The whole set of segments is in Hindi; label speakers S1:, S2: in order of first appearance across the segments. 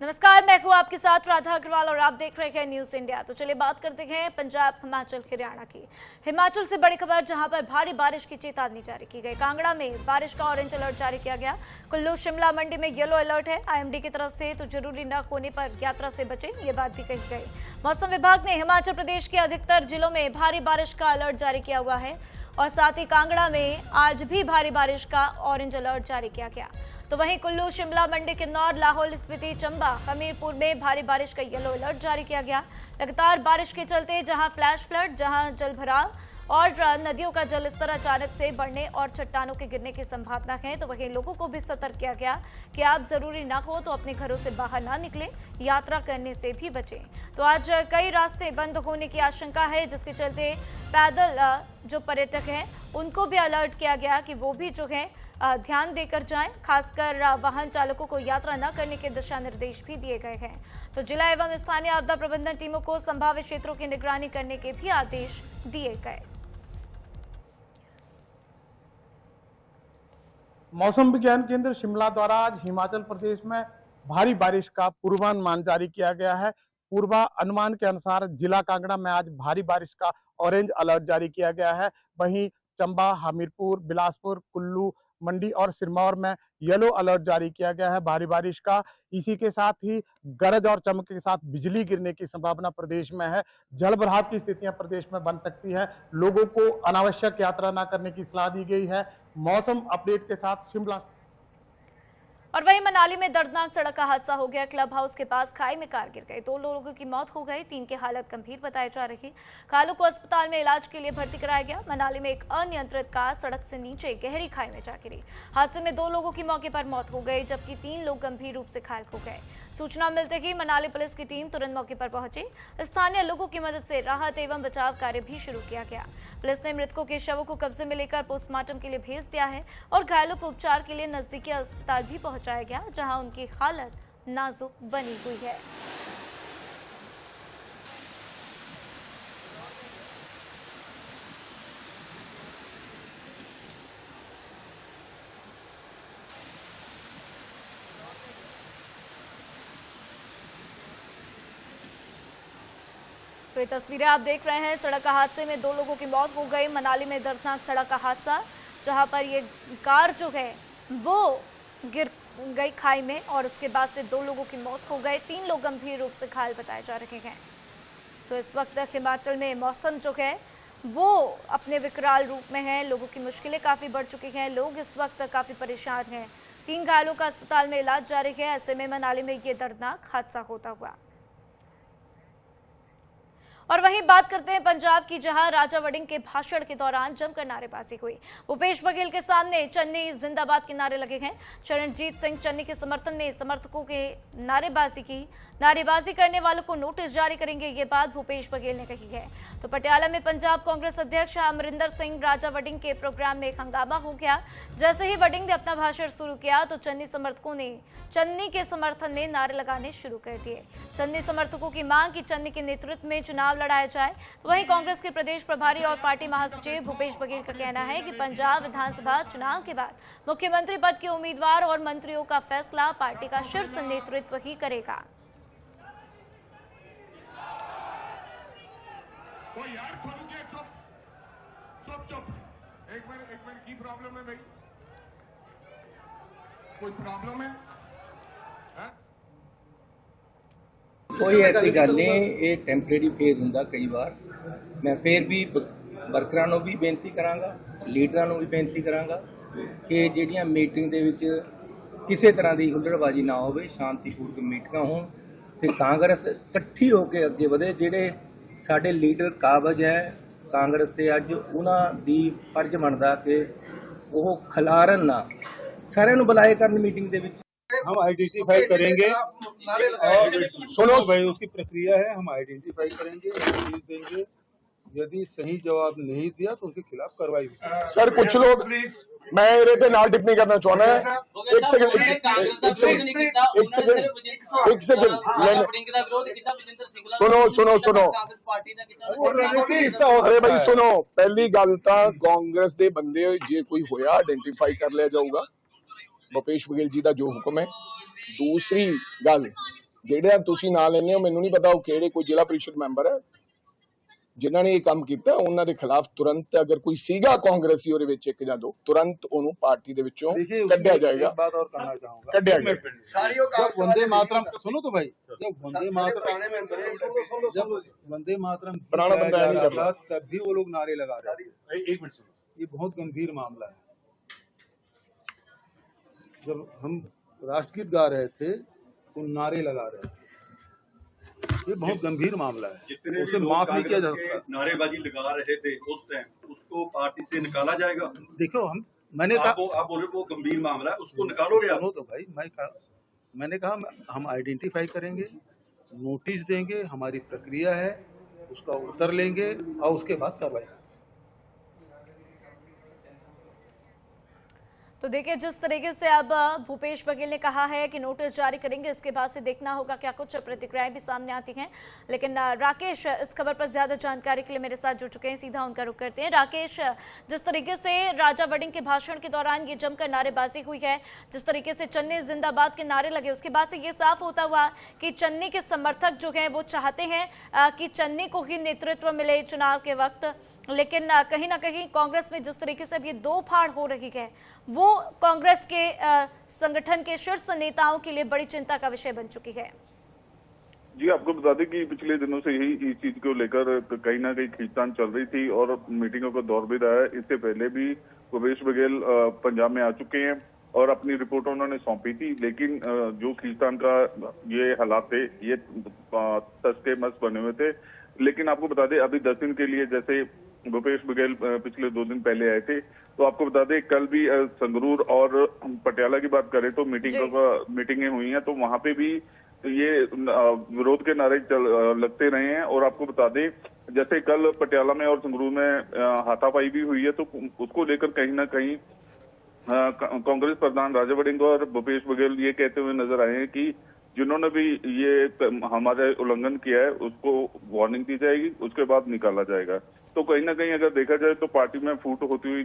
S1: नमस्कार, मैं हूँ आपके साथ राधा अग्रवाल और आप देख रहे हैं न्यूज इंडिया। तो चलिए बात करते हैं पंजाब, हिमाचल, हरियाणा की। हिमाचल से बड़ी खबर, जहां पर भारी बारिश की चेतावनी जारी की गई। कांगड़ा में बारिश का ऑरेंज अलर्ट जारी किया गया। कुल्लू, शिमला, मंडी में येलो अलर्ट है आईएमडी की तरफ से, तो जरूरी न होने पर यात्रा से बचें, ये बात भी कही गई। मौसम विभाग ने हिमाचल प्रदेश के अधिकतर जिलों में भारी बारिश का अलर्ट जारी किया हुआ है और साथ ही कांगड़ा में आज भी भारी बारिश का ऑरेंज अलर्ट जारी किया गया। तो वहीं कुल्लू, शिमला, मंडी, किन्नौर, लाहौल स्पीति, चंबा, हमीरपुर में भारी बारिश का येलो अलर्ट जारी किया गया। लगातार बारिश के चलते जहां फ्लैश फ्लड, जहां जलभराव और नदियों का जलस्तर अचानक से बढ़ने और चट्टानों के गिरने की संभावना है, तो वहीं लोगों को भी सतर्क किया गया कि आप जरूरी ना हो तो अपने घरों से बाहर ना निकलें, यात्रा करने से भी बचें। तो आज कई रास्ते बंद होने की आशंका है, जिसके चलते पैदल जो पर्यटक हैं उनको भी अलर्ट किया गया कि वो भी जो है ध्यान देकर जाएं। खासकर वाहन चालकों को यात्रा न करने के दिशा निर्देश भी दिए गए हैं। तो जिला एवं स्थानीय आपदा प्रबंधन टीमों को संभावित क्षेत्रों की निगरानी करने के भी आदेश दिए गए।
S2: मौसम विज्ञान केंद्र शिमला द्वारा आज हिमाचल प्रदेश में भारी बारिश का पूर्वानुमान जारी किया गया है। पूर्वानुमान के अनुसार जिला कांगड़ा में आज भारी बारिश का ऑरेंज अलर्ट जारी किया गया है। वहीं चंबा, हमीरपुर, बिलासपुर, कुल्लू, मंडी और सिरमौर में येलो अलर्ट जारी किया गया है भारी बारिश का। इसी के साथ ही गरज और चमक के साथ बिजली गिरने की संभावना प्रदेश में है। जल भराव की स्थितियां प्रदेश में बन सकती है। लोगों को अनावश्यक यात्रा न करने की सलाह दी गई है। मौसम अपडेट के साथ शिमला।
S1: और वहीं मनाली में दर्दनाक सड़क का हादसा हो गया। क्लब हाउस के पास खाई में कार गिर गई, 2 लोगों की मौत हो गई, 3 की हालत गंभीर बताई जा रही। घायलों को अस्पताल में इलाज के लिए भर्ती कराया गया। मनाली में एक अनियंत्रित कार सड़क से नीचे गहरी खाई में जा गिरी। हादसे में 2 लोगों की मौके पर मौत हो गई, जबकि 3 लोग गंभीर रूप से घायल हो गए। सूचना मिलते ही मनाली पुलिस की टीम तुरंत मौके पर पहुंची। स्थानीय लोगों की मदद से राहत एवं बचाव कार्य भी शुरू किया गया। पुलिस ने मृतकों के शवों को कब्जे में लेकर पोस्टमार्टम के लिए भेज दिया है और घायलों को उपचार के लिए नजदीकी अस्पताल भी पहुंचाया गया, जहां उनकी हालत नाजुक बनी हुई है। तो ये तस्वीरें आप देख रहे हैं, सड़क हादसे में 2 लोगों की मौत हो गई। मनाली में दर्दनाक सड़क का हादसा, जहां पर ये कार जो है वो गिर गई खाई में और उसके बाद से 2 लोगों की मौत हो गई, 3 लोग गंभीर रूप से घायल बताए जा रहे हैं। तो इस वक्त हिमाचल में मौसम जो है वो अपने विकराल रूप में है। लोगों की मुश्किलें काफ़ी बढ़ चुकी हैं, लोग इस वक्त काफ़ी परेशान हैं। 3 घायलों का अस्पताल में इलाज जारी है। ऐसे में मनाली में ये दर्दनाक हादसा होता हुआ। और वहीं बात करते हैं पंजाब की, जहां राजा वड़िंग के भाषण के दौरान जमकर नारेबाजी हुई। भूपेश बघेल के सामने चन्नी जिंदाबाद के नारे लगे हैं। चरणजीत सिंह चन्नी के समर्थन में समर्थकों के नारेबाजी की। नारेबाजी करने वालों को नोटिस जारी करेंगे, ये बात भूपेश बघेल ने कही है। तो पटियाला में पंजाब कांग्रेस अध्यक्ष अमरिंदर सिंह राजा वड़िंग के प्रोग्राम में हंगामा हो गया। जैसे ही वड़िंग ने अपना भाषण शुरू किया तो चन्नी समर्थकों ने चन्नी के समर्थन में नारे लगाने शुरू कर दिए। चन्नी समर्थकों की मांग कि चन्नी के नेतृत्व में चुनाव लड़ाया जाए। तो वहीं कांग्रेस के प्रदेश प्रभारी और पार्टी महासचिव भूपेश बघेल का कहना है कि पंजाब विधानसभा चुनाव के बाद मुख्यमंत्री पद के उम्मीदवार और मंत्रियों का फैसला पार्टी का शीर्ष नेतृत्व ही करेगा।
S3: यार चुप चुप चुप, एक मिनट की प्रॉब्लम है भाई? कोई प्रॉब्लम है?
S4: कोई ऐसी गल नहीं, ये टैंपरेरी फेज हुंदा। कई बार मैं फिर भी वर्करां नूं भी बेनती करांगा, लीडरां नूं भी बेनती करांगा कि ਜਿਹੜੀਆਂ मीटिंग ਦੇ ਵਿੱਚ ਕਿਸੇ ਤਰ੍ਹਾਂ ਦੀ ਹੁੱਲੜਬਾਜ਼ੀ ਨਾ ਹੋਵੇ, ਸ਼ਾਂਤੀਪੂਰਕ ਮੀਟਿੰਗਾਂ ਹੋਣ ਤੇ ਕਾਂਗਰਸ ਇਕੱਠੀ ਹੋ ਕੇ ਅੱਗੇ ਵਧੇ। ਜਿਹੜੇ ਸਾਡੇ ਲੀਡਰ ਕਾਬਜ ਹੈ ਕਾਂਗਰਸ ਦੇ, ਅੱਜ ਉਹਨਾਂ ਦੀ ਫਰਜ਼ ਬਣਦਾ ਕਿ ਉਹ ਖਿਲਾਰਨ ਨਾ, ਸਾਰਿਆਂ ਨੂੰ ਬੁਲਾਏ ਕਰਨ मीटिंग ਦੇ ਵਿੱਚ।
S5: हम आइडेंटिफाई करेंगे और सुनो भाई, उसकी प्रक्रिया है, हम आइडेंटिफाई करेंगे, नोटिस देंगे। यदि सही जवाब नहीं दिया तो उनके खिलाफ कार्रवाई होगी।
S6: सर कुछ लोग, मैं ਇਹਦੇ ਨਾਲ टिप्पणी करना चाहना है। एक सेकंड सुनो। अरे भाई सुनो, पहली गल तो कांग्रेस के बंदे जे कोई होया आइडेंटिफाई कर लिया जाऊगा, भूपेश बघेल जी का जो हुक्म है। दूसरी गल, ਜਿਹੜੇ ਤੁਸੀਂ ਨਾਂ ਲੈਂਦੇ ਹੋ ਮੈਨੂੰ ਨਹੀਂ ਪਤਾ ਉਹ ਕਿਹੜੇ ਕੋਈ ਜ਼ਿਲ੍ਹਾ ਪ੍ਰੀਸ਼ਦ ਮੈਂਬਰ ਹੈ ਜਿਨ੍ਹਾਂ ਨੇ ਇਹ ਕੰਮ ਕੀਤਾ ਉਹਨਾਂ ਦੇ ਖਿਲਾਫ ਤੁਰੰਤ ਅਗਰ ਕੋਈ ਸੀਗਾ ਕਾਂਗਰਸੀ ਉਹਦੇ ਵਿੱਚ ਇੱਕ ਜਾਂ ਦੋ ਤੁरंत ਉਹਨੂੰ ਪਾर्टी ਦੇ ਵਿੱਚੋਂ ਕੱਢਿਆ ਜਾਏਗਾ।
S5: बात और कहना चाहूंगा,
S6: ਕੱਢਿਆ ਜਾਏਗਾ।
S5: जब वंदे मातरम सुनो तो भाई, जब वंदे मातरम
S6: पुराना बंदा है, नहीं कर रहा।
S5: तब भी वो लोग नारे लगा रहे हैं। एक मिनट सुनो, ये बहुत गंभीर मामला है। जब हम राष्ट्रगीत गा रहे थे वो नारे लगा रहे थे, ये बहुत गंभीर मामला है,
S7: जितने
S5: उसे
S7: लोग
S5: माफ नहीं किया जा
S7: कांग्रेस के
S5: सकता।
S7: नारेबाजी लगा रहे थे उस टाइम, उसको पार्टी से निकाला जाएगा।
S5: देखो मैंने कहा
S7: आप बोले वो गंभीर मामला है, उसको निकालोगे आप?
S5: सुनो तो भाई, मैंने कहा हम आइडेंटिफाई करेंगे, नोटिस देंगे, हमारी प्रक्रिया है, उसका उत्तर लेंगे और उसके बाद कार्रवाई करेंगे।
S1: तो देखिए जिस तरीके से अब भूपेश बघेल ने कहा है कि नोटिस जारी करेंगे, इसके बाद से देखना होगा क्या कुछ प्रतिक्रियाएं भी सामने आती हैं। लेकिन राकेश इस खबर पर ज्यादा जानकारी के लिए मेरे साथ जुड़ चुके हैं, सीधा उनका रुख करते हैं। राकेश, जिस तरीके से राजा वड़िंग के भाषण के दौरान ये जमकर नारेबाजी हुई है, जिस तरीके से चन्नी जिंदाबाद के नारे लगे, उसके बाद से ये साफ होता हुआ कि चन्नी के समर्थक जो हैं वो चाहते हैं कि चन्नी को ही नेतृत्व मिले चुनाव के वक्त। लेकिन कहीं ना कहीं कांग्रेस में जिस तरीके से अब ये दो फाड़ हो रही है, वो कांग्रेस के संगठन के शीर्ष नेताओं के लिए बड़ी चिंता का विषय बन चुकी है।
S8: जी, आपको बता दें कि पिछले दिनों से ही इस चीज को लेकर कहीं ना कहीं खींचतान चल रही थी और मीटिंगों का दौर भी रहा है। इससे पहले भी भूपेश बघेल पंजाब में आ चुके हैं और अपनी रिपोर्ट उन्होंने सौंपी थी, लेकिन जो खींचतान का ये हालात थे ये तस्के मस बने हुए थे। लेकिन आपको बता दें अभी 10 दिन के लिए जैसे भूपेश बघेल पिछले 2 दिन पहले आए थे, तो आपको बता दें कल भी संगरूर और पटियाला की बात करें तो मीटिंगें हुई हैं, तो वहां पे भी ये विरोध के नारे लगते रहे हैं। और आपको बता दें जैसे कल पटियाला में और संगरूर में हाथापाई भी हुई है, तो उसको लेकर कहीं ना कहीं कांग्रेस प्रधान राजा वड़िंग और भूपेश बघेल ये कहते हुए नजर आए हैं कि जिन्होंने भी ये हमारे उल्लंघन किया है उसको वार्निंग दी जाएगी, उसके बाद निकाला जाएगा। तो कहीं ना कहीं अगर देखा जाए तो पार्टी में फूट होती हुई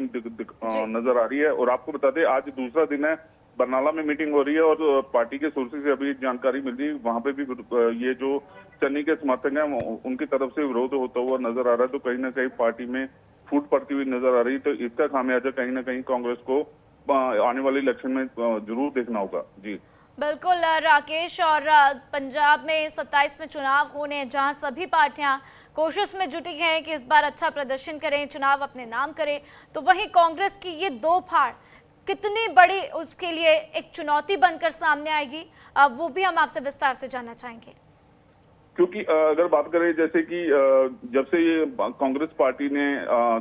S8: नजर आ रही है। और आपको बता दें आज दूसरा दिन है, बरनाला में मीटिंग हो रही है और पार्टी के सोर्सेज से अभी जानकारी मिल रही है, वहां पे भी ये जो चन्नी के समर्थक हैं उनकी तरफ से विरोध होता हुआ नजर आ रहा है। तो कहीं ना कहीं पार्टी में फूट पड़ती हुई नजर आ रही है। तो इसका खामियाजा कहीं ना कहीं कांग्रेस को आने वाले इलेक्शन में जरूर देखना होगा। जी
S1: बिल्कुल राकेश, और पंजाब में 27 में चुनाव होने हैं, जहां सभी पार्टियां कोशिश में जुटी हैं कि इस बार अच्छा प्रदर्शन करें, चुनाव अपने नाम करें, तो वहीं कांग्रेस की ये दो फाड़ कितनी बड़ी उसके लिए एक चुनौती बनकर सामने आएगी, वो भी हम आपसे विस्तार से जानना चाहेंगे।
S8: क्योंकि अगर बात करें जैसे कि जब से ये कांग्रेस पार्टी ने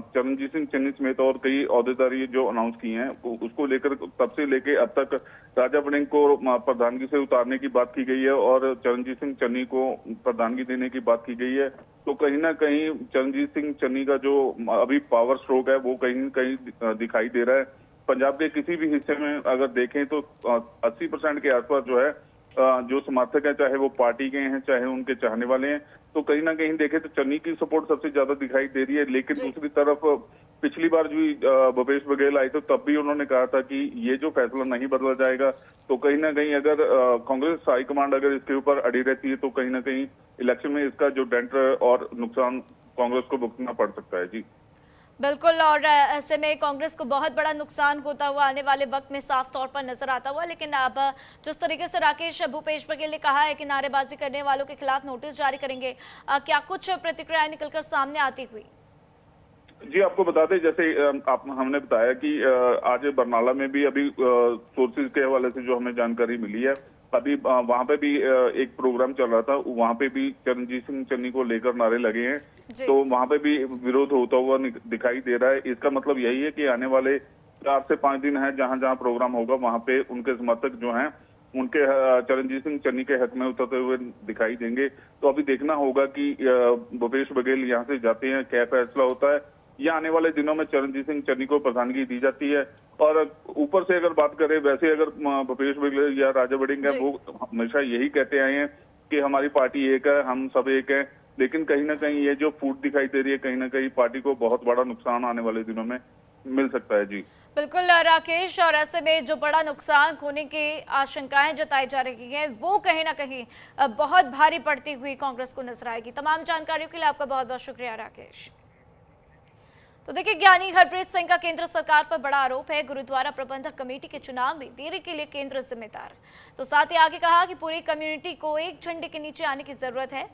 S8: चरणजीत सिंह चन्नी समेत और कई अहदेदारी जो अनाउंस किए हैं उसको लेकर तब से लेके अब तक राजा वड़िंग को प्रधानगी से उतारने की बात की गई है और चरणजीत सिंह चन्नी को प्रधानगी देने की बात की गई है। तो कहीं ना कहीं चरणजीत सिंह चन्नी का जो अभी पावर स्ट्रोक है वो कहीं न कहीं दिखाई दे रहा है। पंजाब के किसी भी हिस्से में अगर देखें तो 80% के आसपास जो है जो समर्थक हैं, चाहे वो पार्टी के हैं चाहे उनके चाहने वाले हैं, तो कहीं ना कहीं देखें तो चन्नी की सपोर्ट सबसे ज्यादा दिखाई दे रही है। लेकिन दूसरी तरफ पिछली बार जो भूपेश बघेल आए थे तब भी उन्होंने कहा था कि ये जो फैसला नहीं बदला जाएगा। तो कहीं ना कहीं अगर कांग्रेस हाईकमांड अगर इसके ऊपर अड़ी रहती है तो कहीं ना कहीं इलेक्शन में इसका जो डेंट और नुकसान कांग्रेस को भुगतना पड़ सकता है। जी
S1: बिल्कुल, और ऐसे में कांग्रेस को बहुत बड़ा नुकसान होता हुआ आने वाले वक्त में साफ तौर पर नजर आता हुआ। लेकिन अब जिस तरीके से राकेश भूपेश बघेल ने कहा है कि नारेबाजी करने वालों के खिलाफ नोटिस जारी करेंगे, क्या कुछ प्रतिक्रियाएं निकलकर सामने आती हुई?
S8: जी आपको बता दें जैसे हमने बताया कि आज बरनाला में भी अभी सोर्सेज के हवाले से जो हमें जानकारी मिली है, अभी वहां पे भी एक प्रोग्राम चल रहा था, वहां पे भी चरणजीत सिंह चन्नी को लेकर नारे लगे हैं, तो वहां पे भी विरोध होता हुआ दिखाई दे रहा है। इसका मतलब यही है कि आने वाले 4 से 5 दिन है जहां जहां प्रोग्राम होगा वहां पे उनके समर्थक जो हैं उनके चरणजीत सिंह चन्नी के हक में उतरते हुए दिखाई देंगे। तो अभी देखना होगा कि भूपेश बघेल यहाँ से जाते हैं, क्या फैसला होता है, या आने वाले दिनों में चरणजीत सिंह चन्नी को प्रधानगी दी जाती है। और ऊपर से अगर बात करें वैसे अगर भूपेश बघेल या राजा वड़िंग है वो हमेशा यही कहते आए हैं कि हमारी पार्टी एक है, हम सब एक है। लेकिन कहीं ना कहीं ये जो फूट दिखाई दे रही है, कहीं ना कहीं पार्टी को बहुत बड़ा नुकसान आने वाले दिनों में मिल सकता है। जी
S1: बिल्कुल राकेश, और ऐसे में जो बड़ा नुकसान होने की आशंकाएं जताई जा रही हैं वो कहीं ना कहीं बहुत भारी पड़ती हुई कांग्रेस को नजर आएगी। तमाम जानकारियों के लिए आपका बहुत बहुत शुक्रिया राकेश। तो देखिए, ज्ञानी हरप्रीत सिंह का केंद्र सरकार पर बड़ा आरोप है, गुरुद्वारा प्रबंधक कमेटी के चुनाव में देरी के लिए केंद्र जिम्मेदार। तो साथ ही आगे कहा कि पूरी कम्युनिटी को एक झंडे के नीचे आने की जरूरत है।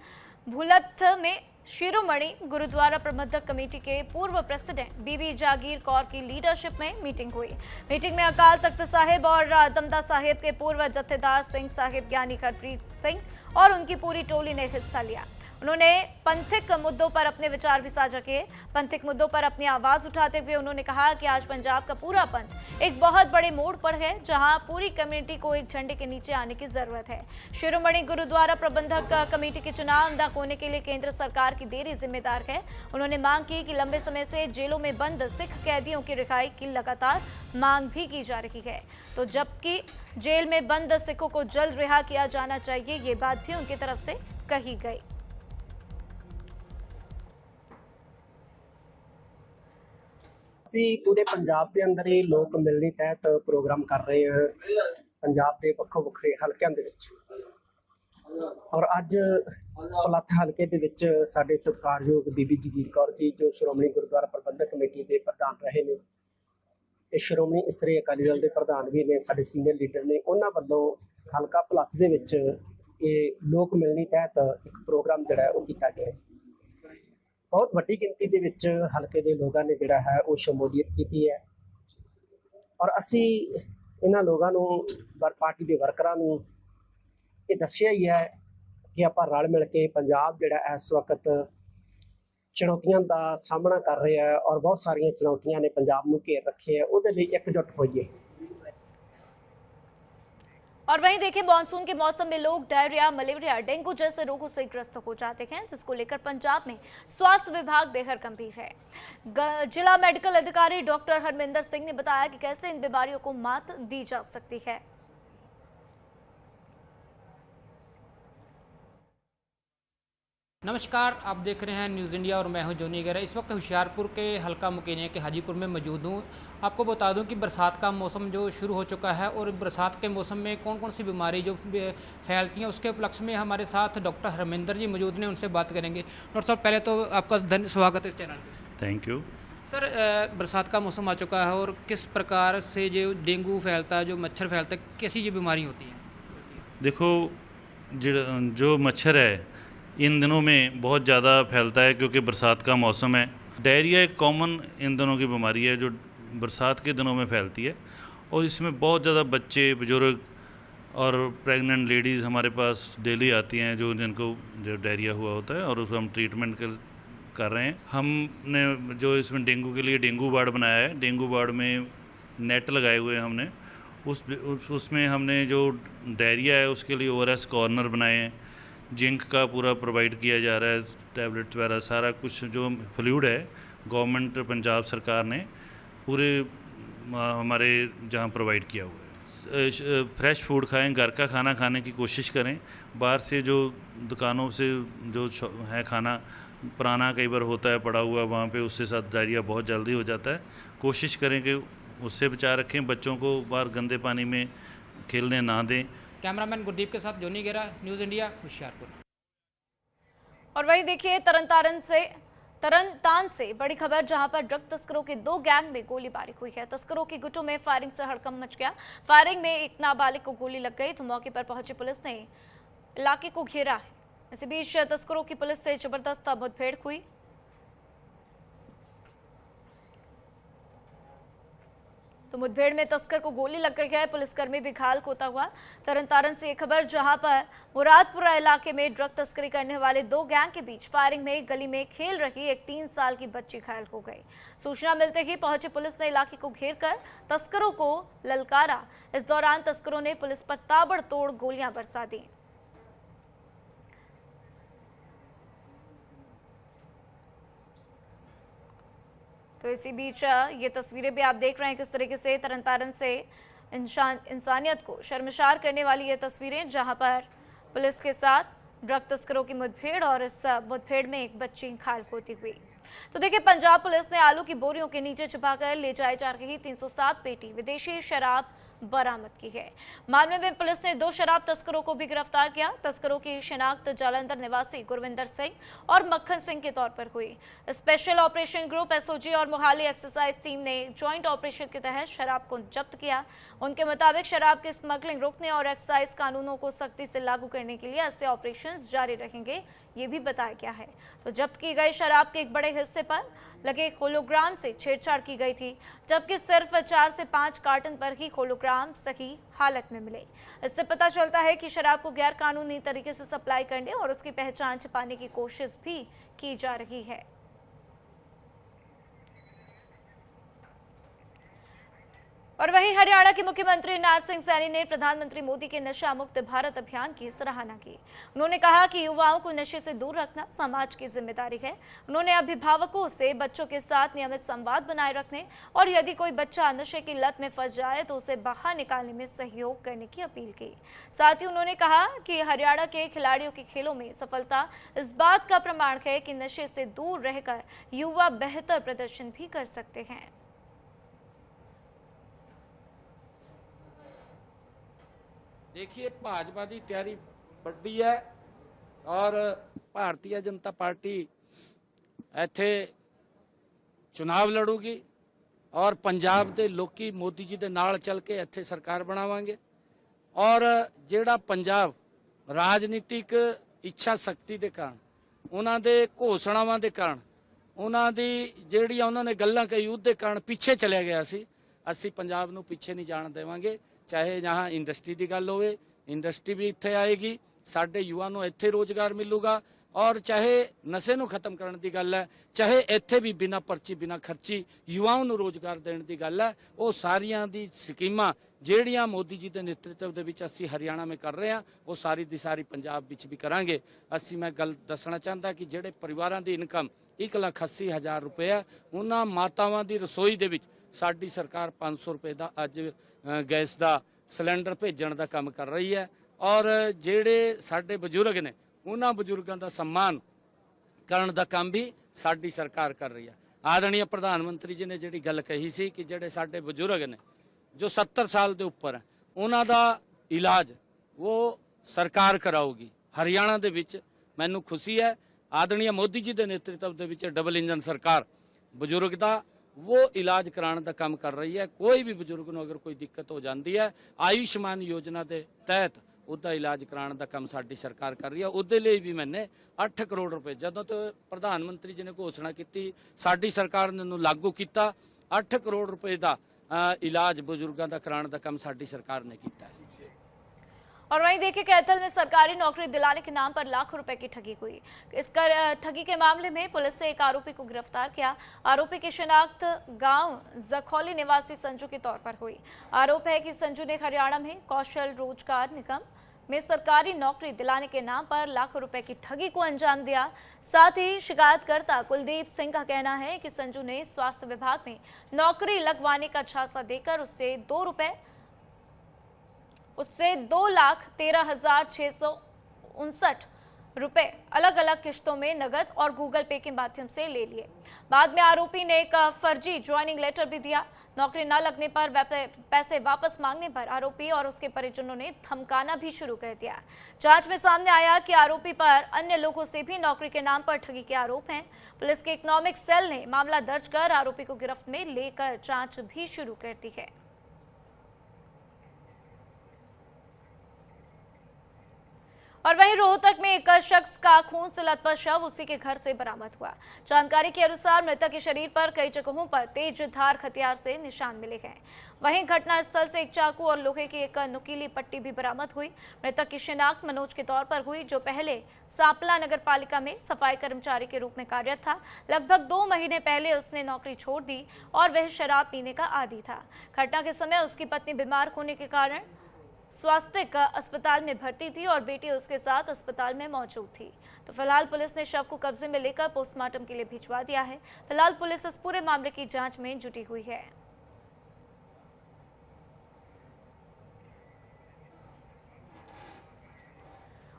S1: भूलथ में शिरोमणि गुरुद्वारा प्रबंधक कमेटी के पूर्व प्रेसिडेंट बीबी जागीर कौर की लीडरशिप में मीटिंग हुई। मीटिंग में अकाल तख्त साहिब और दमदा साहिब के पूर्व जत्थेदार सिंह साहिब ज्ञानी हरप्रीत सिंह और उनकी पूरी टोली ने हिस्सा लिया। उन्होंने पंथिक मुद्दों पर अपने विचार भी साझा किए। पंथिक मुद्दों पर अपनी आवाज उठाते हुए उन्होंने कहा कि आज पंजाब का पूरा पंथ एक बहुत बड़े मोड़ पर है, जहां पूरी कम्युनिटी को एक झंडे के नीचे आने की जरूरत है। शिरोमणि गुरुद्वारा प्रबंधक कमेटी के चुनाव न होने के लिए केंद्र सरकार की देरी जिम्मेदार है। उन्होंने मांग की कि लंबे समय से जेलों में बंद सिख कैदियों की रिहाई की लगातार मांग भी की जा रही है, तो जबकि जेल में बंद सिखों को जल्द रिहा किया जाना चाहिए, ये बात भी उनकी तरफ से कही गई।
S9: ਅਸੀਂ ਪੂਰੇ ਪੰਜਾਬ ਦੇ ਅੰਦਰ ਹੀ ਲੋਕ ਮਿਲਣੀ ਤਹਿਤ ਪ੍ਰੋਗਰਾਮ ਕਰ ਰਹੇ ਹਾਂ ਪੰਜਾਬ ਦੇ ਵੱਖੋ ਵੱਖਰੇ ਹਲਕਿਆਂ ਦੇ ਵਿੱਚ। ਔਰ ਅੱਜ ਪਲੱਥ ਹਲਕੇ ਦੇ ਵਿੱਚ ਸਾਡੇ ਸਤਿਕਾਰਯੋਗ ਬੀਬੀ ਜਗੀਰ ਕੌਰ ਜੀ, ਜੋ ਸ਼੍ਰੋਮਣੀ ਗੁਰਦੁਆਰਾ ਪ੍ਰਬੰਧਕ ਕਮੇਟੀ ਦੇ ਪ੍ਰਧਾਨ ਰਹੇ ਨੇ ਤੇ ਸ਼੍ਰੋਮਣੀ ਇਸਤਰੀ ਅਕਾਲੀ ਦਲ ਦੇ ਪ੍ਰਧਾਨ ਵੀ ਨੇ, ਸਾਡੇ ਸੀਨੀਅਰ ਲੀਡਰ ਨੇ, ਉਹਨਾਂ ਵੱਲੋਂ ਹਲਕਾ ਪਲੱਥ ਦੇ ਵਿੱਚ ਇਹ ਲੋਕ ਮਿਲਣੀ ਤਹਿਤ ਇੱਕ ਪ੍ਰੋਗਰਾਮ ਜਿਹੜਾ ਉਹ ਕੀਤਾ ਗਿਆ ਹੈ। बहुत वड्डी गिनती ਦੇ ਵਿੱਚ ਹਲਕੇ ਦੇ ਲੋਕਾਂ ਨੇ ਜਿਹੜਾ ਹੈ ਉਹ ਸ਼ਮੂਲੀਅਤ ਕੀਤੀ ਹੈ ਔਰ ਅਸੀਂ ਇਹਨਾਂ ਲੋਕਾਂ ਨੂੰ ਪਾਰਟੀ ਦੇ ਵਰਕਰਾਂ ਨੂੰ ਇਹ ਦੱਸਿਆ ਹੀ ਹੈ ਕਿ ਆਪਾਂ ਰਲ ਮਿਲ ਕੇ ਪੰਜਾਬ ਜਿਹੜਾ ਇਸ ਵਕਤ ਚੁਣੌਤੀਆਂ ਦਾ ਸਾਹਮਣਾ ਕਰ ਰਿਹਾ ਹੈ ਔਰ ਬਹੁਤ ਸਾਰੀਆਂ ਚੁਣੌਤੀਆਂ ਨੇ ਪੰਜਾਬ ਨੂੰ ਘੇਰ ਰੱਖਿਆ ਹੈ, ਉਹਦੇ ਲਈ ਇਕਜੁੱਟ ਹੋਈਏ।
S1: और वहीं देखिए, मानसून के मौसम में लोग डायरिया, मलेरिया, डेंगू जैसे रोगों से ग्रस्त हो जाते हैं, जिसको लेकर पंजाब में स्वास्थ्य विभाग बेहद गंभीर है। जिला मेडिकल अधिकारी डॉक्टर हरमिंदर सिंह ने बताया कि कैसे इन बीमारियों को मात दी जा सकती है।
S10: नमस्कार, आप देख रहे हैं न्यूज़ इंडिया और मैं हूं जोनी गेरा। इस वक्त होशियारपुर के हल्का मुकेनिया के हाजीपुर में मौजूद हूं। आपको बता दूं कि बरसात का मौसम जो शुरू हो चुका है और बरसात के मौसम में कौन कौन सी बीमारी जो फैलती हैं, उसके उपलक्ष्य में हमारे साथ डॉक्टर हरमिंदर जी मौजूद हैं, उनसे बात करेंगे। डॉक्टर साहब, पहले तो आपका स्वागत है इस चैनल पर।
S11: थैंक यू
S10: सर, बरसात का मौसम आ चुका है और किस प्रकार से जो डेंगू फैलता है, जो मच्छर फैलता है, कैसी ये बीमारी होती है?
S11: देखो, जो मच्छर है इन दिनों में बहुत ज़्यादा फैलता है क्योंकि बरसात का मौसम है। डायरिया एक कॉमन इन दिनों की बीमारी है जो बरसात के दिनों में फैलती है और इसमें बहुत ज़्यादा बच्चे, बुजुर्ग और प्रेग्नेंट लेडीज़ हमारे पास डेली आती हैं जो जिनको जो डायरिया हुआ होता है और उसको हम ट्रीटमेंट कर रहे हैं। हमने जो इसमें डेंगू के लिए डेंगू वार्ड बनाया है, डेंगू वार्ड में नेट लगाए हुए हैं हमने। उसमें हमने जो डायरिया है उसके लिए ORS कॉर्नर बनाए हैं, जिंक का पूरा प्रोवाइड किया जा रहा है, टैबलेट्स वगैरह सारा कुछ जो फ्लूइड है गवर्नमेंट पंजाब सरकार ने पूरे हमारे जहाँ प्रोवाइड किया हुआ है। फ्रेश फूड खाएं, घर का खाना खाने की कोशिश करें। बाहर से जो दुकानों से जो है खाना पुराना कई बार होता है पड़ा हुआ, वहाँ पे उससे साथ डायरिया बहुत जल्दी हो जाता है। कोशिश करें कि उससे बचा रखें, बच्चों को बाहर गंदे पानी में खेलने ना दें।
S10: कैमरामैन गुरदीप के साथ जोनी गेरा, न्यूज़ इंडिया, होशियारपुर।
S1: और वहीं देखिए, तरनतान से बड़ी खबर, जहां पर ड्रग तस्करों के 2 गैंग में गोलीबारी हुई है। तस्करों की गुटों में फायरिंग से हड़कंप मच गया। फायरिंग में एक नाबालिग को गोली लग गई तो मौके पर पहुंची पुलिस ने इलाके को घेरा है। इसी बीच तस्करों की पुलिस से जबरदस्त मुठभेड़ हुई। तो मुठभेड़ में तस्कर को गोली लग गई है, पुलिसकर्मी भी घायल होता हुआ। तरनतारन से एक खबर, जहां पर मुरादपुरा इलाके में ड्रग तस्करी करने वाले 2 गैंग के बीच फायरिंग में गली में खेल रही एक 3 साल की बच्ची घायल हो गई। सूचना मिलते ही पहुंची पुलिस ने इलाके को घेरकर तस्करों को ललकारा। इस दौरान तस्करों ने पुलिस पर ताबड़तोड़ गोलियां बरसा दी। तो इसी बीच ये तस्वीरें भी आप देख रहे हैं किस तरीके से तरनतारन से इंसानियत को शर्मसार करने वाली ये तस्वीरें, जहां पर पुलिस के साथ ड्रग तस्करों की मुठभेड़ और इस मुठभेड़ में एक बच्ची घायल होती हुई। तो देखिए, पंजाब पुलिस ने आलू की बोरियों के नीचे छिपाकर ले जाई जा रही 307 पेटी विदेशी शराब बरामद की है। मामले में पुलिस ने 2 शराब तस्करों को भी गिरफ्तार किया। तस्करों की शिनाख्त जालंधर निवासी गुरविंदर सिंह और मक्खन सिंह के तौर पर हुई। स्पेशल ऑपरेशन ग्रुप एसओजी और मोहाली एक्सरसाइज टीम ने ज्वाइंट ऑपरेशन के तहत शराब को जब्त किया। उनके मुताबिक शराब की स्मगलिंग रोकने और एक्साइज कानूनों को सख्ती से लागू करने के लिए ऐसे ऑपरेशन जारी रहेंगे, ये भी बताया गया है। तो जब्त की गई शराब के एक बड़े हिस्से पर लगे होलोग्राम से छेड़छाड़ की गई थी, जबकि सिर्फ 4 से 5 कार्टन पर ही होलोग्राम सही हालत में मिले। इससे पता चलता है कि शराब को गैर कानूनी तरीके से सप्लाई करने और उसकी पहचान छिपाने की कोशिश भी की जा रही है। और वहीं हरियाणा के मुख्यमंत्री नायब सिंह सैनी ने प्रधानमंत्री मोदी के नशा मुक्त भारत अभियान की सराहना की। उन्होंने कहा कि युवाओं को नशे से दूर रखना समाज की जिम्मेदारी है। उन्होंने अभिभावकों से बच्चों के साथ नियमित संवाद बनाए रखने और यदि कोई बच्चा नशे की लत में फंस जाए तो उसे बाहर निकालने में सहयोग करने की अपील की। साथ ही उन्होंने कहा कि हरियाणा के खिलाड़ियों की खेलों में सफलता इस बात का प्रमाण है कि नशे से दूर रहकर युवा बेहतर प्रदर्शन भी कर सकते हैं।
S12: देखिए, भाजपा की तैयारी बड़ी है और भारतीय जनता पार्टी इत्थे चुनाव लड़ूगी और पंजाब के लोकी मोदी जी के नाल चल के इत्थे सरकार बनावांगे और जिहड़ा पंजाब राजनीतिक इच्छा शक्ति के कारण उन्हां दे घोषणावां दे कारण उन्हां दी जिहड़ियां उन्होंने गल्लां कही उहदे कारण पिछे चलिया गया सी। असीं पंजाब नूं पिछे नहीं जाण देवांगे। चाहे यहाँ इंडस्ट्री की गल हो, इंडस्ट्री भी इत्थे आएगी, साडे युवा नूं इत्थे रोजगार मिलूगा और चाहे नशे नूं खत्म करने की गल है, चाहे इत्थे भी बिना पर्ची बिना खर्ची युवाओं नूं रोजगार देने की गल है, वो सारियां दी स्कीमां जिहड़ियां मोदी जी के नेतृत्व दे विच असीं हरियाणा में कर रहे हैं वो सारी दी सारी पंजाब विच भी करांगे। असीं मैं गल दसना चाहता कि जिहड़े परिवारां दी इनकम 1,80,000 रुपए है, उन्हां मातावां दी रसोई दे विच साडी सरकार 500 रुपए का अज गैस का सिलेंडर भेजण का काम कर रही है और जिहड़े साडे बजुर्ग ने उन्हां बजुर्गों का सम्मान करने का काम भी साडी सरकार कर रही है। आदरणीय प्रधानमंत्री जी ने जिहड़ी गल कही सी कि जिहड़े साडे बजुर्ग ने जो 70 साल के उपर है उन्हां दा इलाज वो सरकार कराऊगी। हरियाणा दे विच मैनूं खुशी है, आदरणीय मोदी जी के नेतृत्व दे विच डबल इंजन सरकार बजुर्ग का वो इलाज कराने का काम कर रही है। कोई भी बजुर्ग को अगर कोई दिक्कत हो जाती है आयुष्मान योजना के तहत उसका इलाज कराने का काम साडी सरकार कर रही है। उसदे लिए भी मैंने 8 करोड़ रुपए जदों तो प्रधानमंत्री जी ने घोषणा की साडी सरकार ने उन्होंने लागू किया। 8 करोड़ रुपए का इलाज बुजुर्गों का कराने का काम साडी सरकार ने किया है।
S1: और वहीं देखिए, कैथल में सरकारी नौकरी दिलाने के नाम पर लाखों रुपए की ठगी हुई। इस ठगी के मामले में पुलिस ने एक आरोपी को गिरफ्तार किया। आरोपी की शिनाख्त गांव जखौली निवासी संजू के तौर पर हुई। आरोप है कि संजू ने हरियाणा में कौशल रोजगार निगम में सरकारी नौकरी दिलाने के नाम पर लाखों रुपए की ठगी को अंजाम दिया। साथ ही शिकायतकर्ता कुलदीप सिंह का कहना है कि संजू ने स्वास्थ्य विभाग में नौकरी लगवाने का झांसा देकर उससे 2,13,659 रुपए अलग अलग किश्तों में नगद और गूगल पे के माध्यम से ले लिए। बाद में आरोपी ने एक फर्जी ज्वाइनिंग लेटर भी दिया। नौकरी न लगने पर पैसे वापस मांगने पर आरोपी और उसके परिजनों ने धमकाना भी शुरू कर दिया। जांच में सामने आया कि आरोपी पर अन्य लोगों से भी नौकरी के नाम पर ठगी के आरोप हैं। पुलिस के इकोनॉमिक सेल ने मामला दर्ज कर आरोपी को गिरफ्त में लेकर जांच भी शुरू कर दी है। और वहीं रोहतक में एक शख्स का खून से लथपथ शव उसी के घर से बरामद हुआ। जानकारी के अनुसार मृतक के शरीर पर कई जगहों पर तेज धार हथियार से निशान मिले हैं। वहीं घटनास्थल से एक चाकू और लोहे की एक नुकीली पट्टी भी बरामद हुई। मृतक की शिनाख्त मनोज के तौर पर हुई, जो पहले सांपला नगर पालिका में सफाई कर्मचारी के रूप में कार्यरत था। लगभग 2 महीने पहले उसने नौकरी छोड़ दी और वह शराब पीने का आदी था। घटना के समय उसकी पत्नी बीमार होने के कारण स्वास्थ्य अस्पताल में भर्ती थी और बेटी उसके साथ अस्पताल में मौजूद थी। तो फिलहाल पुलिस ने शव को कब्जे में लेकर पोस्टमार्टम के लिए भिजवा दिया है। फिलहाल पुलिस इस पूरे मामले की जांच में जुटी हुई है।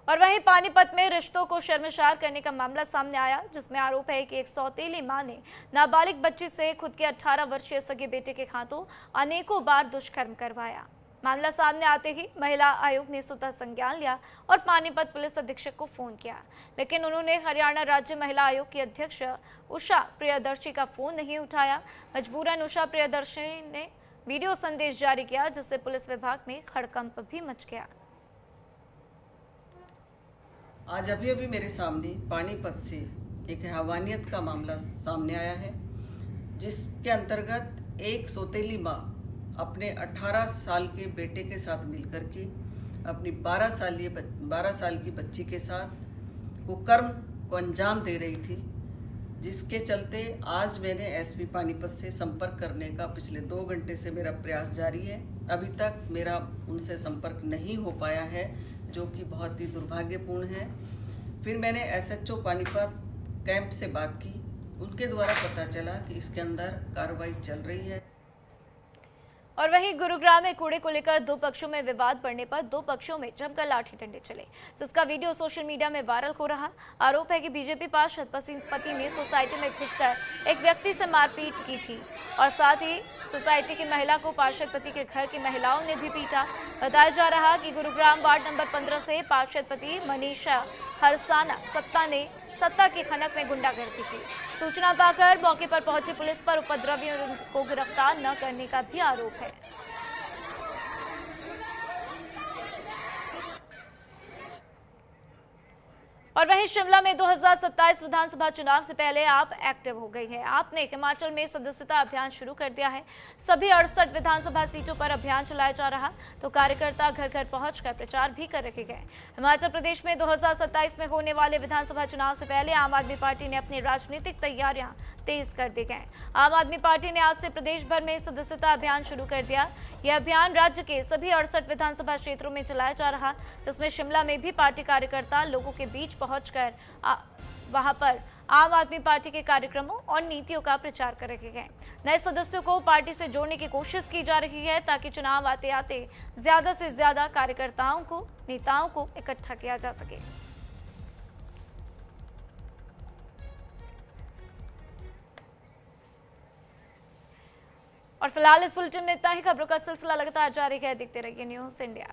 S1: और वहीं पानीपत में रिश्तों को शर्मसार करने का मामला सामने आया, जिसमें आरोप है कि एक सौतेली मां ने नाबालिग बच्ची से खुद के 18 वर्षीय सगे बेटे के हाथों अनेकों बार दुष्कर्म करवाया। मामला सामने आते ही महिला आयोग ने स्वतः संज्ञान लिया और पानीपत पुलिस अधीक्षक को फोन किया, लेकिन उन्होंने हरियाणा राज्य महिला आयोग की अध्यक्ष उषा प्रियदर्शी का फोन नहीं उठाया। मजबूरन उषा प्रियदर्शी ने वीडियो संदेश जारी किया, जिससे पुलिस विभाग में हड़कंप भी मच गया।
S13: आज अभी अभी मेरे सामने पानीपत से एक हैवानियत का मामला सामने आया है, जिसके अंतर्गत एक सौतेली माँ अपने 18 साल के बेटे के साथ मिलकर के अपनी 12 साल की बच्ची के साथ कुकर्म को अंजाम दे रही थी, जिसके चलते आज मैंने एसपी पानीपत से संपर्क करने का पिछले 2 घंटे से मेरा प्रयास जारी है। अभी तक मेरा उनसे संपर्क नहीं हो पाया है, जो कि बहुत ही दुर्भाग्यपूर्ण है। फिर मैंने एसएचओ पानीपत कैंप से बात की, उनके द्वारा पता चला कि इसके अंदर कार्रवाई चल रही है।
S1: और वहीं गुरुग्राम में कूड़े को लेकर 2 पक्षों में विवाद बढ़ने पर 2 पक्षों में जमकर लाठी डंडे चले, जिसका वीडियो सोशल मीडिया में वायरल हो रहा। आरोप है कि बीजेपी पार्षद पति ने सोसाइटी में घुसकर एक व्यक्ति से मारपीट की थी और साथ ही सोसाइटी की महिला को पार्षद पति के घर की महिलाओं ने भी पीटा। बताया जा रहा कि गुरुग्राम वार्ड नंबर 15 से पार्षद पति मनीषा हरसाना सत्ता की खनक में गुंडागर्दी की। सूचना पाकर मौके पर पहुंची पुलिस पर उपद्रवियों को गिरफ्तार न करने का भी आरोप है। और वहीं शिमला में 2027 विधानसभा चुनाव से पहले आप एक्टिव हो गई है। आपने हिमाचल में सदस्यता अभियान शुरू कर दिया है। सभी 68 विधानसभा सीटों पर अभियान चलाया जा रहा, तो कार्यकर्ता घर घर पहुंचकर प्रचार भी कर रखे गए। हिमाचल प्रदेश में 2027 में होने वाले विधानसभा चुनाव से पहले आम आदमी पार्टी ने अपनी राजनीतिक तैयारियां तेज कर दी गए। आम आदमी पार्टी ने आज से प्रदेश भर में सदस्यता अभियान शुरू कर दिया। यह अभियान राज्य के सभी 68 विधानसभा क्षेत्रों में चलाया जा रहा, जिसमें शिमला में भी पार्टी कार्यकर्ता लोगों के बीच पहुंचकर वहां पर आम आदमी पार्टी के कार्यक्रमों और नीतियों का प्रचार कर रखे गए। नए सदस्यों को पार्टी से जोड़ने की कोशिश की जा रही है, ताकि चुनाव आते आते ज्यादा से ज्यादा कार्यकर्ताओं को, नेताओं को इकट्ठा किया जा सके। और फिलहाल इस बुलेटिन में इतना ही। खबरों का सिलसिला लगातार जारी है, देखते रहिए न्यूज़ इंडिया।